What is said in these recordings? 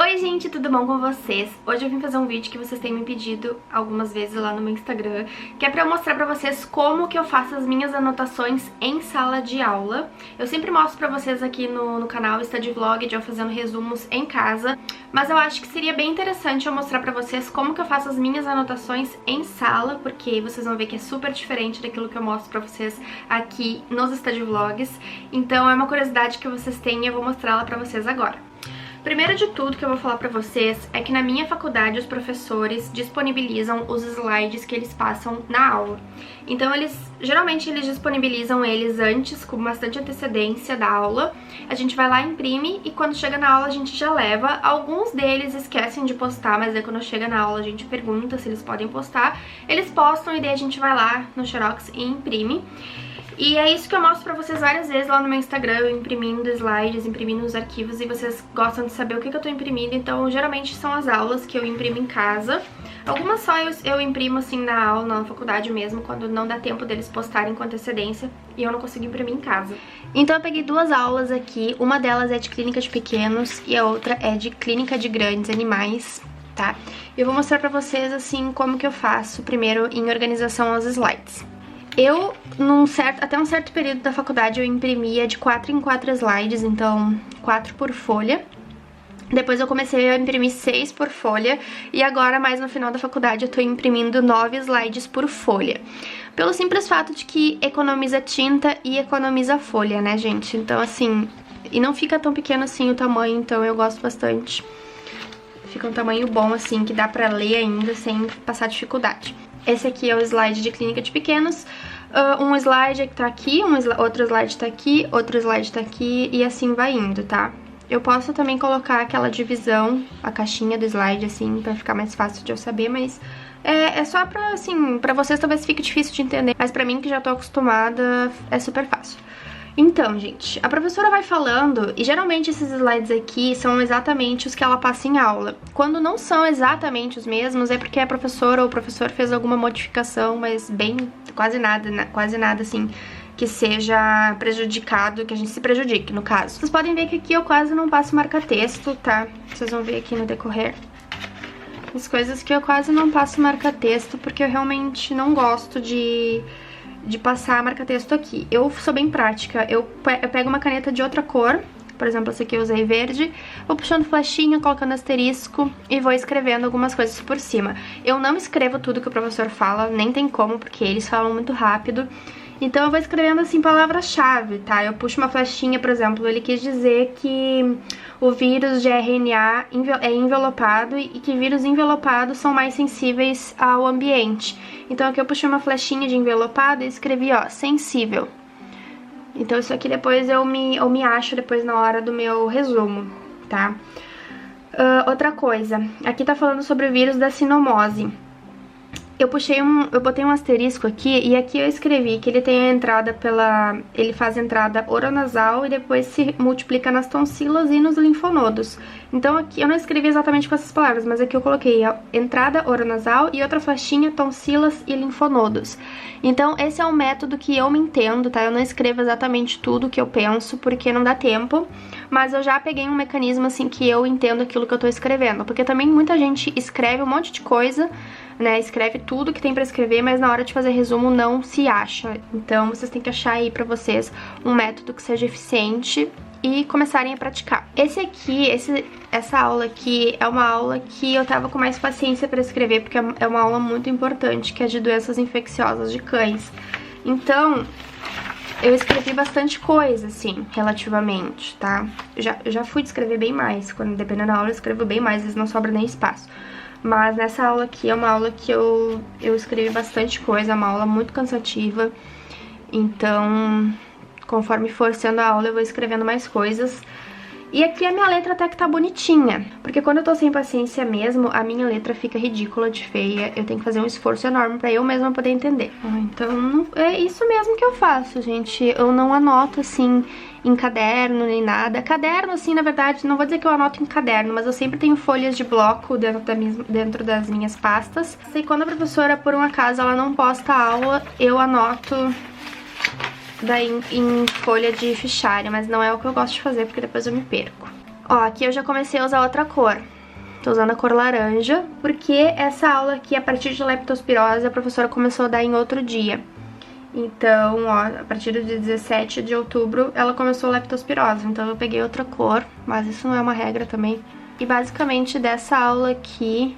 Oi gente, tudo bom com vocês? Hoje eu vim fazer um vídeo que vocês têm me pedido algumas vezes lá no meu Instagram, que é pra eu mostrar pra vocês como que eu faço as minhas anotações em sala de aula. Eu sempre mostro pra vocês aqui no canal Study Vlog de eu fazendo resumos em casa, mas eu acho que seria bem interessante eu mostrar pra vocês como que eu faço as minhas anotações em sala, porque vocês vão ver que é super diferente daquilo que eu mostro pra vocês aqui nos Study Vlogs. Então é uma curiosidade que vocês têm e eu vou mostrá-la pra vocês agora. Primeiro de tudo que eu vou falar pra vocês é que na minha faculdade os professores disponibilizam os slides que eles passam na aula. Então geralmente eles disponibilizam eles antes, com bastante antecedência da aula. A gente vai lá, imprime e quando chega na aula a gente já leva. Alguns deles esquecem de postar, mas aí quando chega na aula a gente pergunta se eles podem postar. Eles postam e daí a gente vai lá no Xerox e imprime. E é isso que eu mostro pra vocês várias vezes lá no meu Instagram, eu imprimindo slides, imprimindo os arquivos, e vocês gostam de saber o que eu tô imprimindo, então geralmente são as aulas que eu imprimo em casa. Algumas só eu imprimo assim na aula, na faculdade mesmo, quando não dá tempo deles postarem com antecedência e eu não consigo imprimir em casa. Então eu peguei duas aulas aqui, uma delas é de clínica de pequenos e a outra é de clínica de grandes animais, tá? Eu vou mostrar pra vocês assim como que eu faço primeiro em organização aos slides. Eu, até um certo período da faculdade, eu imprimia de 4 em 4 slides, então 4 por folha. Depois eu comecei a imprimir 6 por folha e agora, mais no final da faculdade, eu tô imprimindo 9 slides por folha. Pelo simples fato de que economiza tinta e economiza folha, né, gente? Então, assim, e não fica tão pequeno assim o tamanho, então eu gosto bastante. Fica um tamanho bom, assim, que dá pra ler ainda sem passar dificuldade. Esse aqui é o slide de clínica de pequenos. Um slide que tá aqui, outro slide tá aqui, outro slide tá aqui e assim vai indo, tá? Eu posso também colocar aquela divisão, a caixinha do slide, assim, pra ficar mais fácil de eu saber, mas é só pra, assim, pra vocês talvez fique difícil de entender, mas pra mim que já tô acostumada é super fácil. Então, gente, a professora vai falando e geralmente esses slides aqui são exatamente os que ela passa em aula. Quando não são exatamente os mesmos é porque a professora ou o professor fez alguma modificação, mas quase nada assim que seja prejudicado, que a gente se prejudique, no caso. Vocês podem ver que aqui eu quase não passo marca-texto, tá? Vocês vão ver aqui no decorrer. As coisas que eu quase não passo marca-texto porque eu realmente não gosto de passar marca-texto aqui. Eu sou bem prática, eu pego uma caneta de outra cor, por exemplo, essa aqui eu usei verde, vou puxando flechinha, colocando asterisco e vou escrevendo algumas coisas por cima. Eu não escrevo tudo que o professor fala, nem tem como, porque eles falam muito rápido. Então eu vou escrevendo assim palavra-chave, tá? Eu puxo uma flechinha, por exemplo, ele quis dizer que o vírus de RNA é envelopado e que vírus envelopados são mais sensíveis ao ambiente. Então aqui eu puxei uma flechinha de envelopado e escrevi, ó, sensível. Então isso aqui depois eu me acho depois na hora do meu resumo, tá? Outra coisa, aqui tá falando sobre o vírus da sinomose. Eu botei um asterisco aqui e aqui eu escrevi que ele tem a entrada ele faz entrada oronasal e depois se multiplica nas tonsilas e nos linfonodos. Então aqui eu não escrevi exatamente com essas palavras, mas aqui eu coloquei a entrada oronasal e outra flechinha tonsilas e linfonodos. Então esse é um método que eu me entendo, tá? Eu não escrevo exatamente tudo que eu penso porque não dá tempo, mas eu já peguei um mecanismo assim que eu entendo aquilo que eu tô escrevendo, porque também muita gente escreve um monte de coisa, né, escreve tudo que tem pra escrever, mas na hora de fazer resumo não se acha. Então vocês têm que achar aí pra vocês um método que seja eficiente e começarem a praticar. Essa aula aqui é uma aula que eu tava com mais paciência pra escrever, porque é uma aula muito importante, que é de doenças infecciosas de cães. Então eu escrevi bastante coisa, assim, relativamente, tá? Eu já fui escrever bem mais, dependendo da aula eu escrevo bem mais, às vezes não sobra nem espaço. Mas nessa aula aqui é uma aula que eu escrevi bastante coisa, é uma aula muito cansativa. Então, conforme for sendo a aula, eu vou escrevendo mais coisas. E aqui a minha letra até que tá bonitinha, porque quando eu tô sem paciência mesmo, a minha letra fica ridícula de feia. Eu tenho que fazer um esforço enorme pra eu mesma poder entender. Então, é isso mesmo que eu faço, gente. Eu não anoto, assim, em caderno nem nada. Caderno, assim, na verdade, não vou dizer que eu anoto em caderno, mas eu sempre tenho folhas de bloco dentro das minhas pastas. E quando a professora, por um acaso, ela não posta a aula, eu anoto daí em folha de fichário, mas não é o que eu gosto de fazer, porque depois eu me perco. Ó, aqui eu já comecei a usar outra cor. Tô usando a cor laranja, porque essa aula aqui, a partir de leptospirose, a professora começou a dar em outro dia. Então, ó, a partir do dia 17 de outubro, ela começou a leptospirose. Então eu peguei outra cor, mas isso não é uma regra também. E basicamente dessa aula aqui,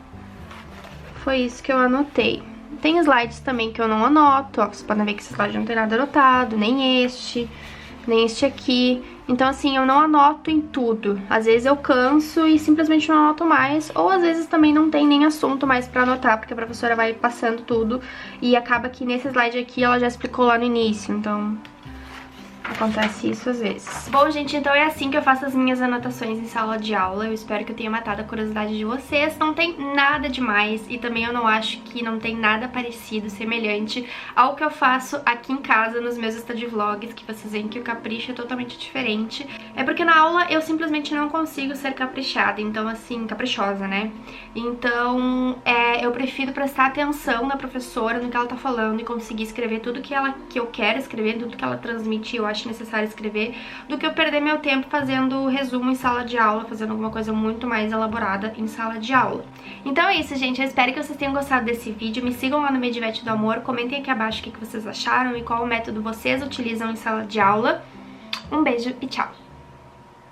foi isso que eu anotei. Tem slides também que eu não anoto, ó, vocês podem ver que esse slide não tem nada anotado, nem este aqui. Então assim, eu não anoto em tudo. Às vezes eu canso e simplesmente não anoto mais, ou às vezes também não tem nem assunto mais pra anotar, porque a professora vai passando tudo e acaba que nesse slide aqui ela já explicou lá no início, então acontece isso às vezes. Bom, gente, então é assim que eu faço as minhas anotações em sala de aula. Eu espero que eu tenha matado a curiosidade de vocês. Não tem nada demais e também eu não acho que não tem nada parecido, semelhante ao que eu faço aqui em casa nos meus study vlogs, que vocês veem que o capricho é totalmente diferente. É porque na aula eu simplesmente não consigo ser caprichada, então assim, caprichosa, né? Então eu prefiro prestar atenção na professora, no que ela tá falando e conseguir escrever tudo que eu quero escrever, tudo que ela transmite, eu acho necessário escrever, do que eu perder meu tempo fazendo resumo em sala de aula, fazendo alguma coisa muito mais elaborada em sala de aula. Então é isso, gente, eu espero que vocês tenham gostado desse vídeo. Me sigam lá no Medivete do Amor, comentem aqui abaixo o que vocês acharam e qual método vocês utilizam em sala de aula. Um beijo e tchau!